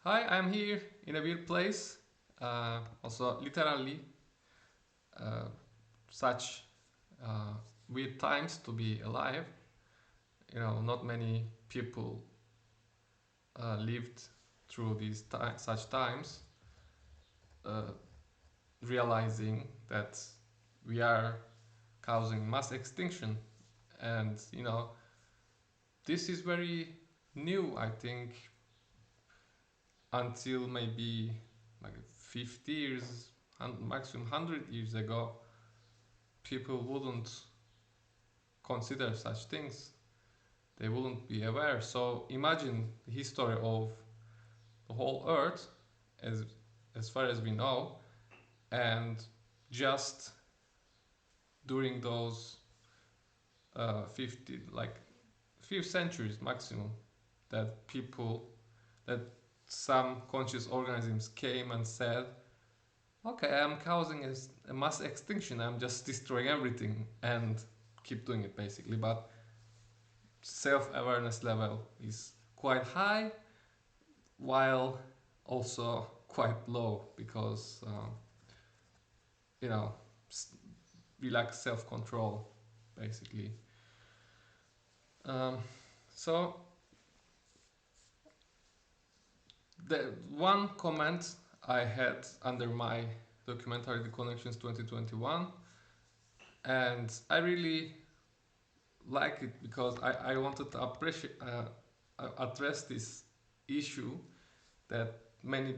Hi, I'm here in a weird place. Also, literally, uh, such uh, weird times to be alive. Not many people lived through such times, uh, realizing that we are causing mass extinction. And, this is very new, I think, until maybe like 50 years, maximum 100 years ago people wouldn't consider such things. They wouldn't be aware. So imagine the history of the whole earth as as far as we know, and just during those 50 like few centuries maximum, that some conscious organisms came and said, okay, I'm causing a mass extinction, I'm just destroying everything, and keep doing it basically. But self-awareness level is quite high, while also quite low, because you know we lack self-control basically. um, so the one comment I had under my documentary The Connections 2021, and I really like it because I wanted to address this issue that many,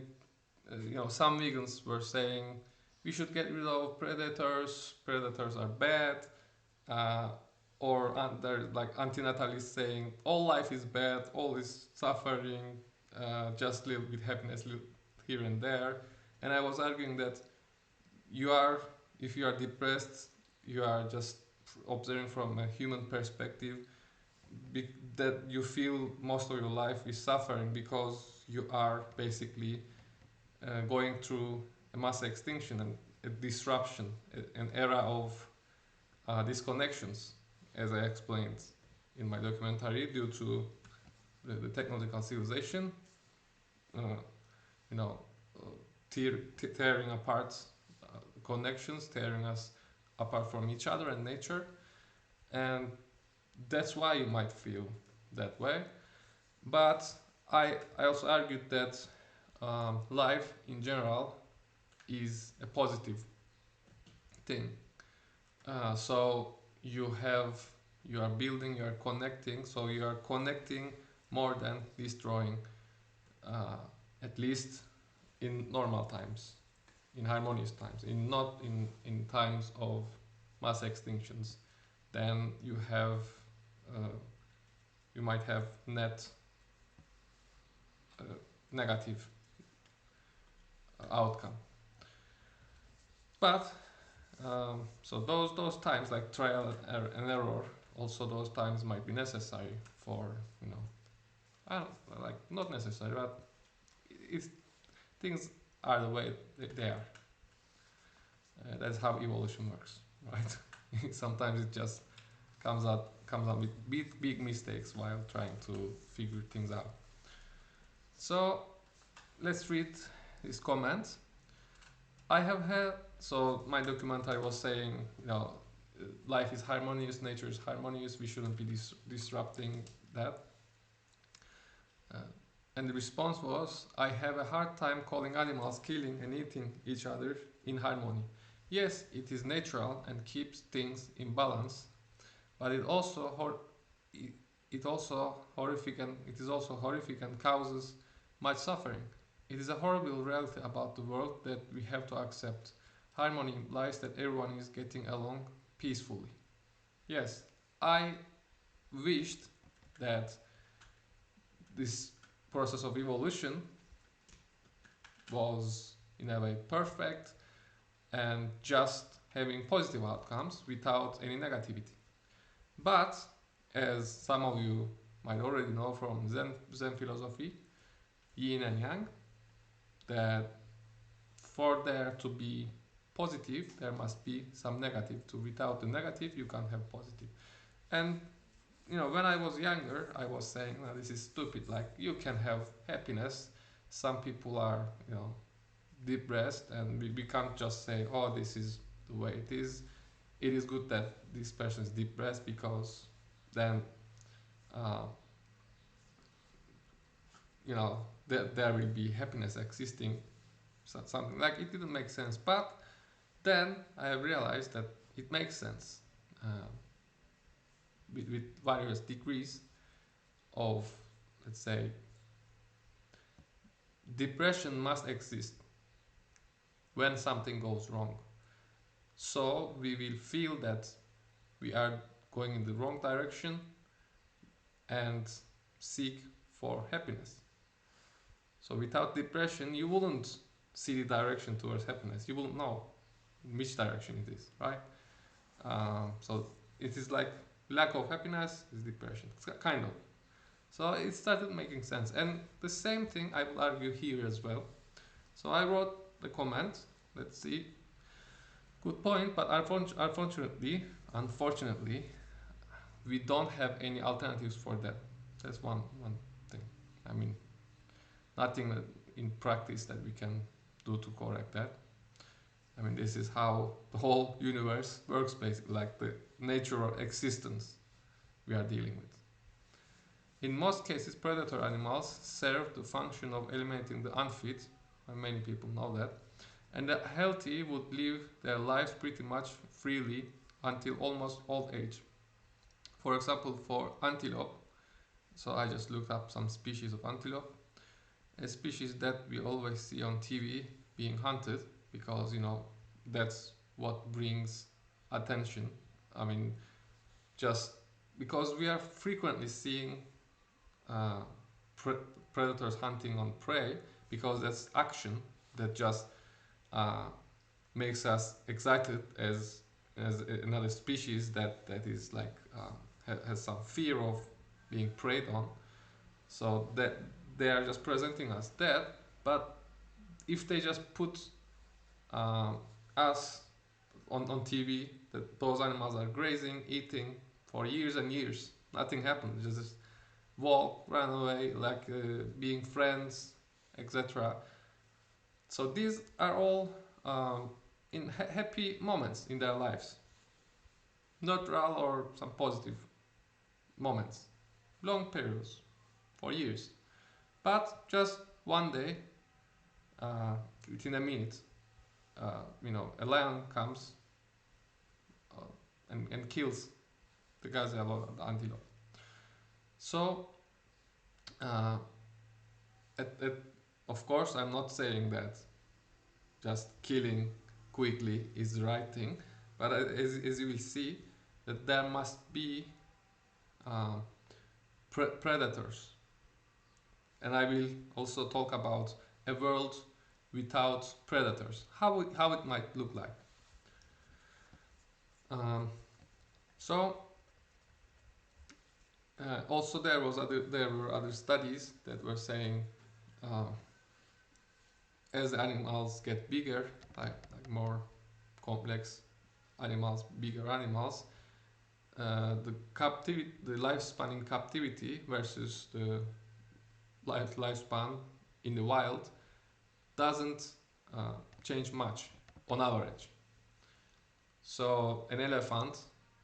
some vegans were saying we should get rid of predators. Predators are bad, uh, or they're like antinatalists saying all life is bad, all is suffering, just live with happiness here and there. And I was arguing that you are, if you are depressed, you are just observing from a human perspective, that you feel most of your life is suffering because you are basically going through a mass extinction and a disruption, an era of disconnections, as I explained in my documentary, due to the technological civilization, uh, you know, uh, tearing apart connections, tearing us apart from each other and nature, and that's why you might feel that way. But I also argued that life in general is a positive thing. So you are building, you are connecting, so you are connecting more than destroying, uh, at least in normal times, in harmonious times, in not in times of mass extinctions. Then uh, you might have net uh, negative outcome. But so those times, like trial and error, also those times might be necessary for, I don't like, not necessary, but it's things are the way they are. That's how evolution works, right? Sometimes it just comes out with big mistakes while trying to figure things out. So let's read this comment. I have had, so my documentary was saying, life is harmonious, nature is harmonious, we shouldn't be disrupting that. Uh, and the response was, I have a hard time calling animals killing and eating each other in harmony. Yes, it is natural and keeps things in balance, but it is also horrific and causes much suffering. It is a horrible reality about the world that we have to accept. Harmony implies that everyone is getting along peacefully. Yes, I wished that this process of evolution was in a way perfect and just having positive outcomes without any negativity. But as some of you might already know from Zen philosophy, yin and yang, that for there to be positive, there must be some negative too. Without the negative, you can't have positive. And when I was younger, I was saying, "No, this is stupid. Like, you can have happiness some people are, depressed, and we can't just say, oh, this is the way it is. It is good that this person is depressed, because then uh, there will be happiness existing, something like it didn't make sense. But then I have realized that it makes sense, with various degrees of, let's say, depression must exist when something goes wrong. So we will feel that we are going in the wrong direction and seek for happiness. So without depression, you wouldn't see the direction towards happiness. You wouldn't know which direction it is, right? So it is like lack of happiness is depression. It's kind of. So it started making sense. And the same thing I will argue here as well. So I wrote the comment. Let's see. Good point, but unfortunately, we don't have any alternatives for that. That's one thing. I mean, nothing in practice that we can do to correct that. I mean, this is how the whole universe works, basically, like the nature of existence we are dealing with. In most cases, predator animals serve the function of eliminating the unfit, and many people know that, and the healthy would live their lives pretty much freely until almost old age. For example, for antelope, so I just looked up some species of antelope, a species that we always see on TV being hunted, because that's what brings attention. I mean, just because we are frequently seeing uh, predators hunting on prey, because that's action that just uh, makes us excited as another species that is like has some fear of being preyed on. So that they are just presenting us that. But if they just put uh, us on TV, that those animals are grazing, eating for years and years, nothing happens. Just walk, run away, like being friends, etc. So these are all in happy moments in their lives, neutral or some positive moments, long periods, for years. But just one day, within a minute, a lion comes and kills the gazelle or the antelope. So, uh, of course, I'm not saying that just killing quickly is the right thing, but as you will see, that there must be uh, predators. And I will also talk about a world without predators, how it might look like. Um, so also there were other studies that were saying as animals get bigger, like more complex animals, bigger animals, the lifespan in captivity versus the lifespan in the wild doesn't change much on average. So an elephant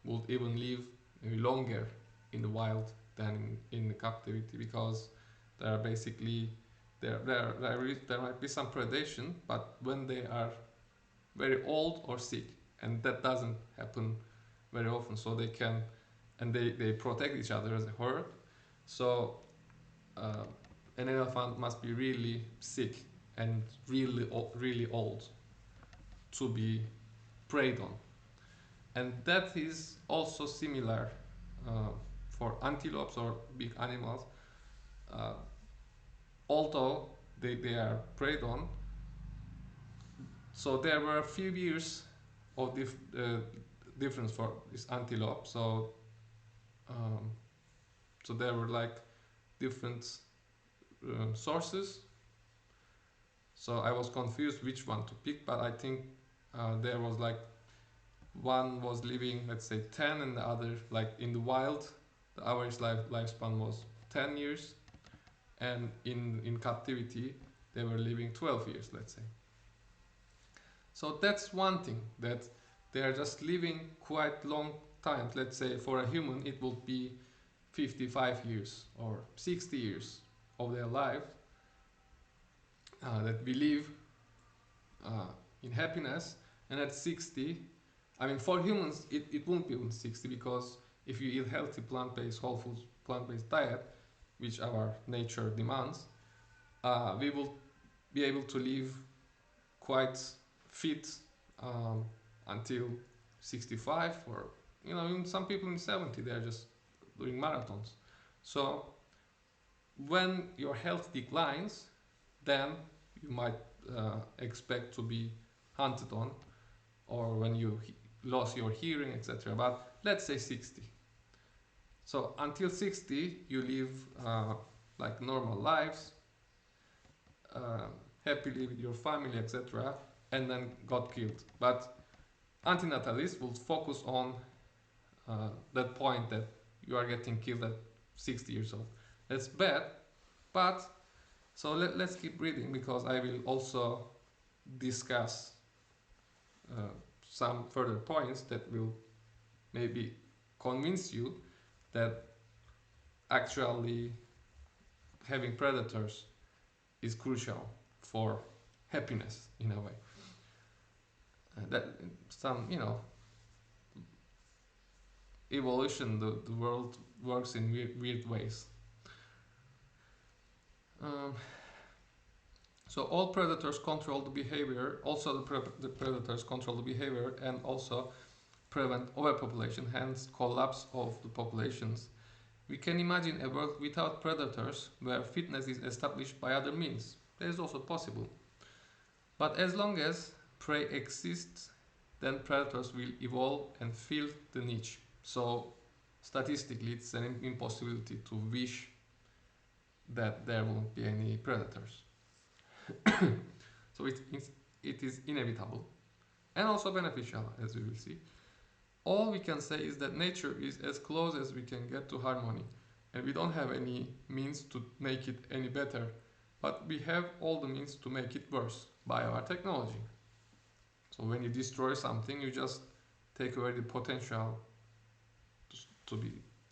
would even live maybe longer in the wild than in the captivity, because there are basically there might be some predation, but when they are very old or sick, and that doesn't happen very often, so they can, and they protect each other as a herd. So an elephant must be really sick and really old to be preyed on. And that is also similar for antelopes or big animals. Uh, Although they are preyed on, so there were a few years of difference for this antelope. Um, so there were like different sources. So I was confused which one to pick, but I think there was like one was living, let's say, 10, and the other, like in the wild, the average lifespan was 10 years, and in captivity they were living 12 years, let's say. So that's one thing, that they are just living quite long times. Let's say for a human it would be 55 years or 60 years of their life that we live in happiness. And at 60, I mean, for humans it won't be even 60, because if you eat healthy plant-based, whole foods, plant-based diet, which our nature demands, we will be able to live quite fit until 65, or even some people in 70, they are just doing marathons. So when your health declines, then you might expect to be hunted on, or when you lost your hearing, etc. But let's say 60. So until 60 you live like normal lives, happily with your family, etc., and then got killed. But antinatalists will focus on that point, that you are getting killed at 60 years old. That's bad, but so let's keep reading, because I will also discuss some further points that will maybe convince you that actually having predators is crucial for happiness in a way. That some, evolution, the world works in weird ways. So all predators control the behavior, also the predators control the behavior and also prevent overpopulation, hence collapse of the populations. We can imagine a world without predators, where fitness is established by other means. That is also possible. But as long as prey exists, then predators will evolve and fill the niche. So statistically, it's an impossibility to wish that there won't be any predators. So it is inevitable and also beneficial, as we will see. All we can say is that nature is as close as we can get to harmony, and we don't have any means to make it any better, but we have all the means to make it worse by our technology. So when you destroy something, you just take away the potential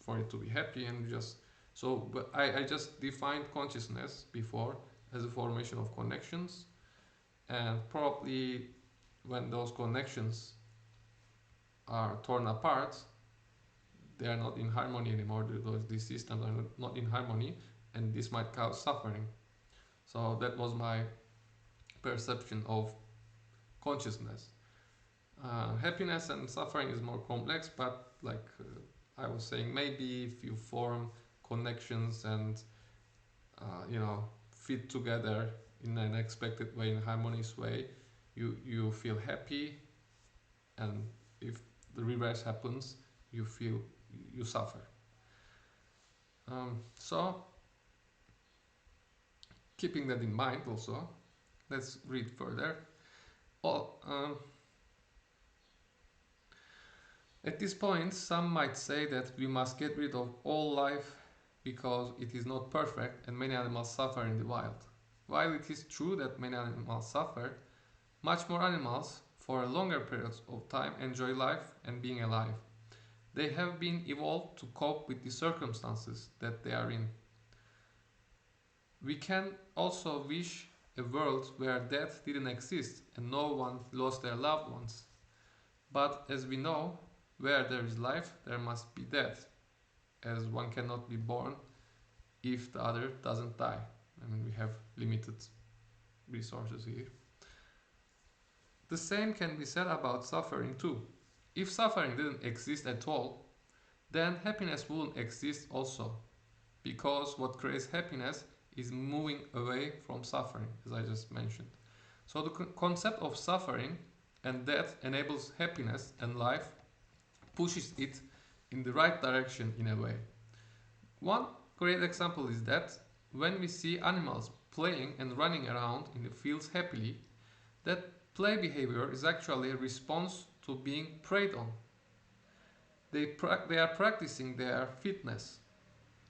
for it to be happy, and but I just defined consciousness before as a formation of connections, and probably when those connections are torn apart, they are not in harmony anymore. These systems are not in harmony, and this might cause suffering. So that was my perception of consciousness. Happiness and suffering is more complex, but like I was saying, maybe if you form connections and fit together in an expected way, in a harmonious way, you feel happy, and if the reverse happens, you suffer. So keeping that in mind also, let's read further. At this point, some might say that we must get rid of all life because it is not perfect and many animals suffer in the wild. While it is true that many animals suffer, much more animals, for a longer period of time, enjoy life and being alive. They have been evolved to cope with the circumstances that they are in. We can also wish a world where death didn't exist and no one lost their loved ones. But as we know, where there is life, there must be death, as one cannot be born if the other doesn't die. I mean, we have limited resources here. The same can be said about suffering too. If suffering didn't exist at all, then happiness wouldn't exist also, because what creates happiness is moving away from suffering, as I just mentioned. So the concept of suffering and death enables happiness and life, pushes it in the right direction in a way. One great example is that when we see animals playing and running around in the fields happily, that play behavior is actually a response to being preyed on. They are practicing their fitness,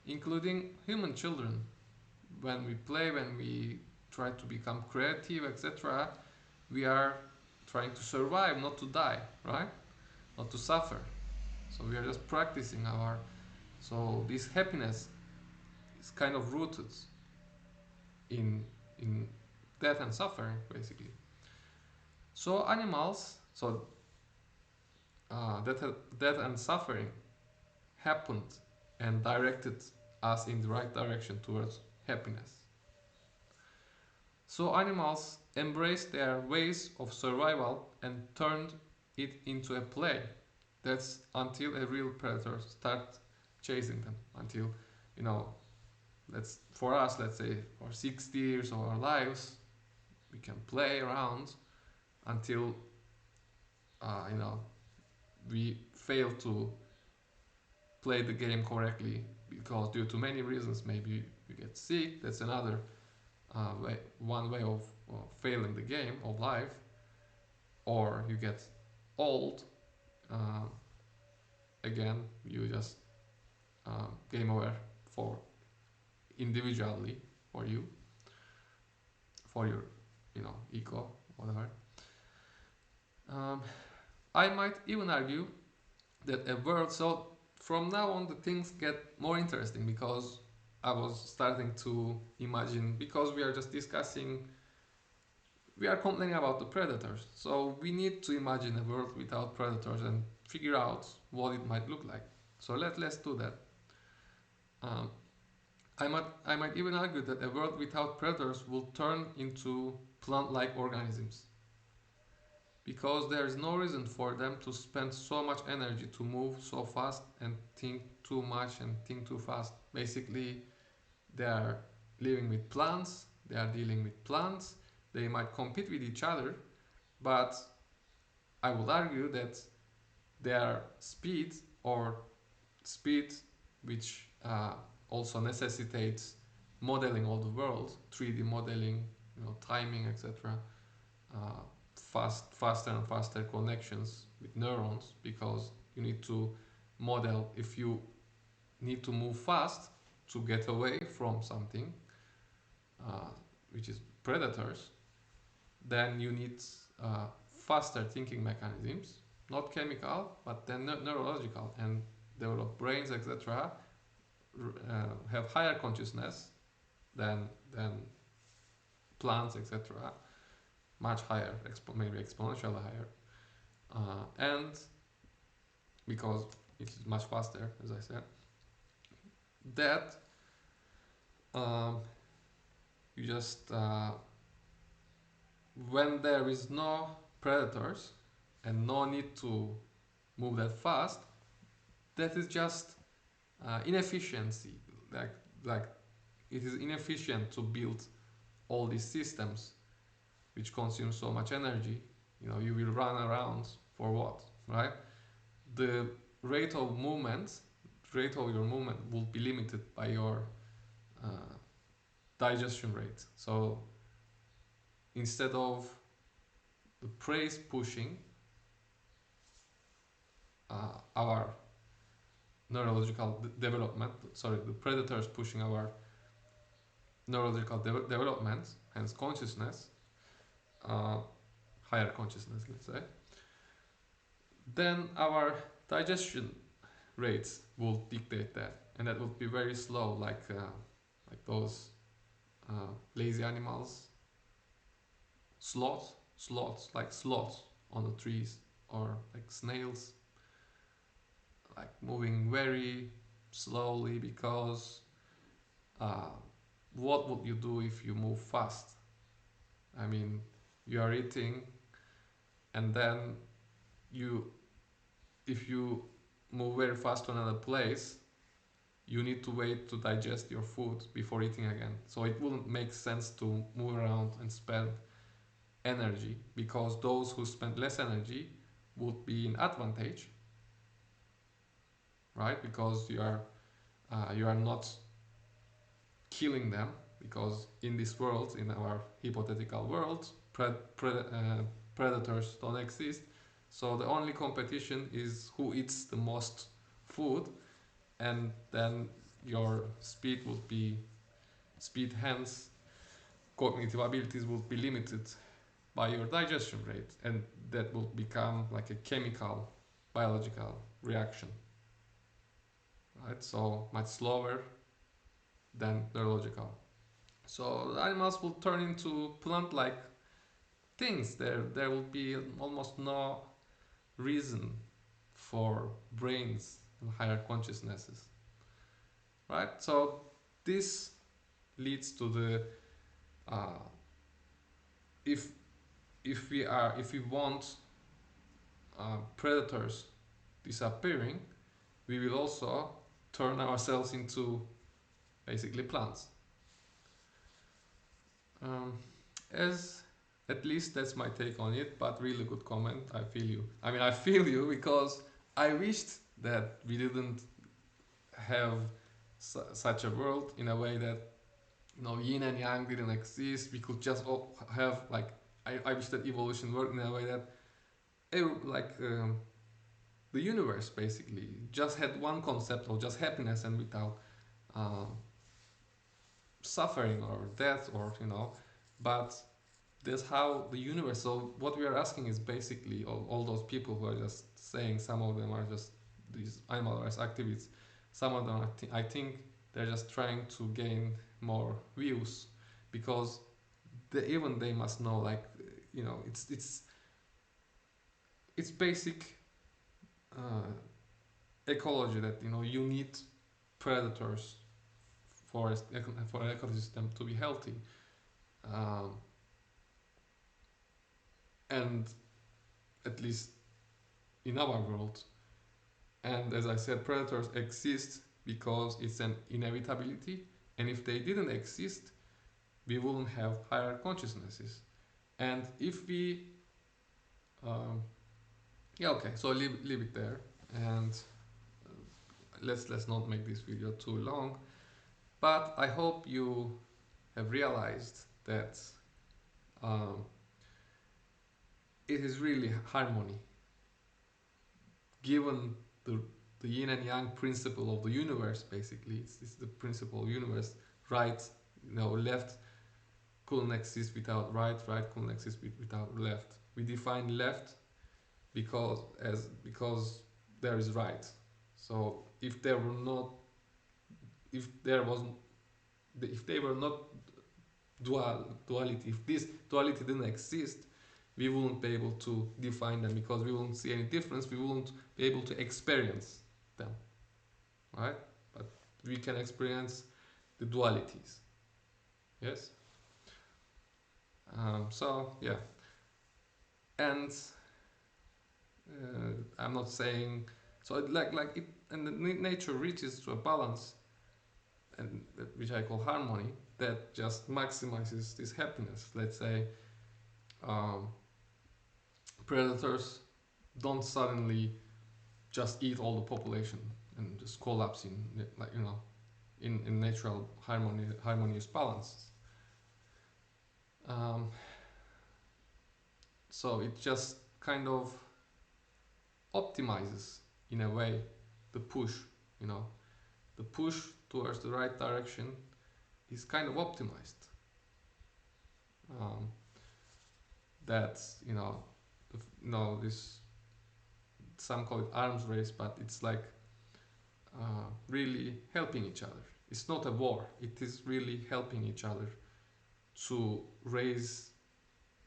including human children. When we play, when we try to become creative, etc., we are trying to survive, not to die, right? Not to suffer. So we are just practicing our. So this happiness is kind of rooted in in death and suffering, basically. So animals, so death, death and suffering happened and directed us in the right direction towards happiness. So animals embraced their ways of survival and turned it into a play. That's until a real predator starts chasing them. Until, you know, let's for us, let's say for 60 years of our lives, we can play around until you know, we fail to play the game correctly because due to many reasons, maybe you get sick. That's another one way of failing the game of life, or you get old. Uh, Again, you just game over for individually for you, for your, you know, ego, whatever. Um, I might even argue that a world. So from now on, the things get more interesting because I was starting to imagine, because we are just discussing, we are complaining about the predators. So we need to imagine a world without predators and figure out what it might look like. So let's do that. Um, I might even argue that a world without predators will turn into plant-like organisms because there is no reason for them to spend so much energy to move so fast and think too much and think too fast. Basically, they are living with plants, they are dealing with plants, they might compete with each other, but I would argue that their speed, or speed which also necessitates modeling all the world, 3D modeling, you know, timing, etc., faster and faster connections with neurons, because you need to model. If you need to move fast to get away from something, which is predators, then you need faster thinking mechanisms, not chemical, but then neurological, and develop brains, etc., have higher consciousness than plants, etc., much higher, maybe exponentially higher, and because it is much faster, as I said, that you just when there is no predators and no need to move that fast, that is just inefficiency. Like like it is inefficient to build all these systems which consume so much energy. You know, you will run around for what, right? The rate of movement, rate of your movement will be limited by your uh, digestion rate. So instead of the prey pushing our neurological development, sorry, the predators pushing our neurological development, hence consciousness, uh, higher consciousness, let's say, then our digestion rates will dictate that, and that will be very slow, like those lazy animals, like sloths on the trees, or like snails, like moving very slowly because what would you do if you move fast? I mean, you are eating, and then you, if you move very fast to another place, you need to wait to digest your food before eating again. So it wouldn't make sense to move around and spend energy, because those who spend less energy would be in advantage, right? Because you are not killing them, because in this world, in our hypothetical world, predators don't exist. So the only competition is who eats the most food, and then your speed would be speed, hence cognitive abilities will be limited by your digestion rate, and that will become like a chemical, biological reaction, right? So much slower than neurological. So the animals will turn into plant-like things. There will be almost no reason for brains and higher consciousnesses, right? So this leads to the uh, if if we want predators disappearing, we will also turn ourselves into basically plants. Um, as At least that's my take on it, but really good comment. I feel you. I mean, I feel you because I wished that we didn't have such a world in a way that yin and yang didn't exist. We could just all have like I wish that evolution worked in a way that like the universe basically just had one concept of just happiness and without um, suffering or death or but that's how the universe. So what we are asking is basically all those people who are just saying some of them are just these animal rights activists. Some of them I think they're just trying to gain more views because even they must know like it's basic uh, ecology that you need predators for for an ecosystem to be healthy, um, and at least in our world. And as I said, predators exist because it's an inevitability, and if they didn't exist, we wouldn't have higher consciousnesses. And if we yeah, okay, so leave it there, and let's not make this video too long. But I hope you have realized that um, it is really harmony, given the yin and yang principle of the universe. Basically, it's the principle of universe. Right, left couldn't exist without right. Right couldn't exist without left. We define left because there is right. So if there were not, if there was, if they were not duality, if this duality didn't exist, we wouldn't be able to define them because we wouldn't see any difference. We wouldn't be able to experience them, right? But we can experience the dualities. Yes. So yeah, and I'm not saying so. Like it, and the nature reaches to a balance, and which I call harmony, that just maximizes this happiness. Let's say um, predators don't suddenly just eat all the population and just collapse in like in natural harmonious balance. Um, so it just kind of optimizes in a way the push, the push towards the right direction is kind of optimized. That's this, some call it arms race, but it's like really helping each other. It's not a war. It is really helping each other to raise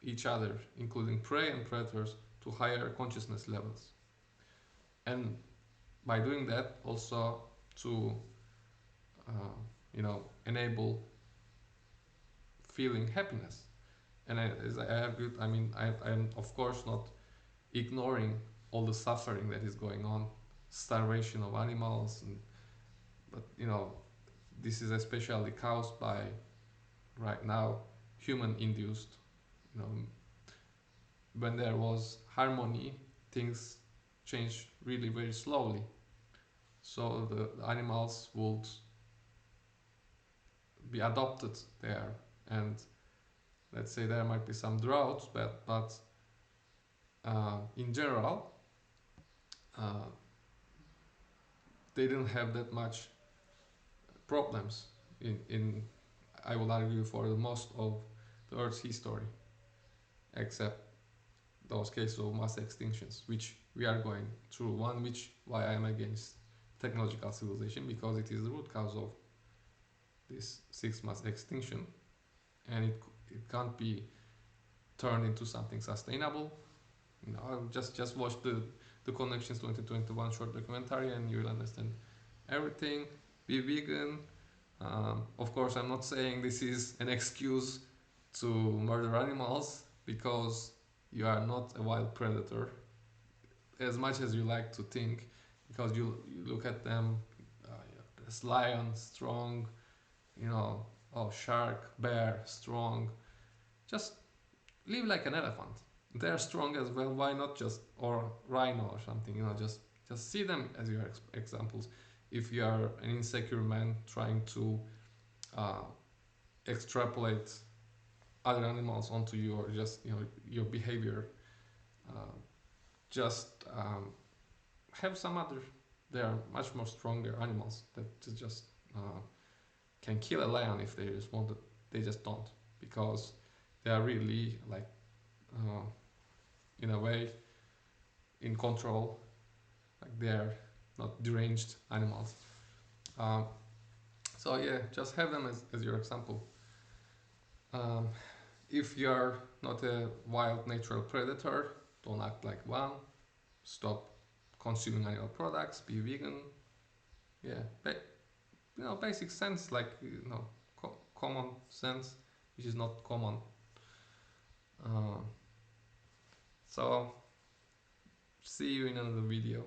each other, including prey and predators, to higher consciousness levels. And by doing that, also to enable feeling happiness. And as I argued, I mean, I'm of course not ignoring all the suffering that is going on, starvation of animals, but this is especially caused by right now human-induced. When there was harmony, things changed really very slowly. So the animals would be adopted there, and let's say there might be some droughts, but in general, uh, they didn't have that much problems in I would argue for the most of the Earth's history, except those cases of mass extinctions, which we are going through. One, which why I am against technological civilization, because it is the root cause of this sixth mass extinction, and it can't be turned into something sustainable. You know, just watch the Connections 2021 short documentary, and you will understand everything. Be vegan. Of course, I'm not saying this is an excuse to murder animals, because you are not a wild predator as much as you like to think, because you look at them, this lion strong, you know, oh, shark, bear strong, just live like an elephant. They're strong as well, why not just, or rhino or something, you know, just see them as your examples. If you are an insecure man trying to uh, extrapolate other animals onto your, just, you know, your behavior, uh, just have some other, they are much more stronger animals that just can kill a lion if they just want it. They just don't, because they are really like uh, in a way in control, like they are not deranged animals. um, so yeah, just have them as your example. um, if you are not a wild natural predator, don't act like one. Stop consuming animal products, be vegan. Yeah, you know, basic sense, like, you know, common sense, which is not common. uh, so see you in another video.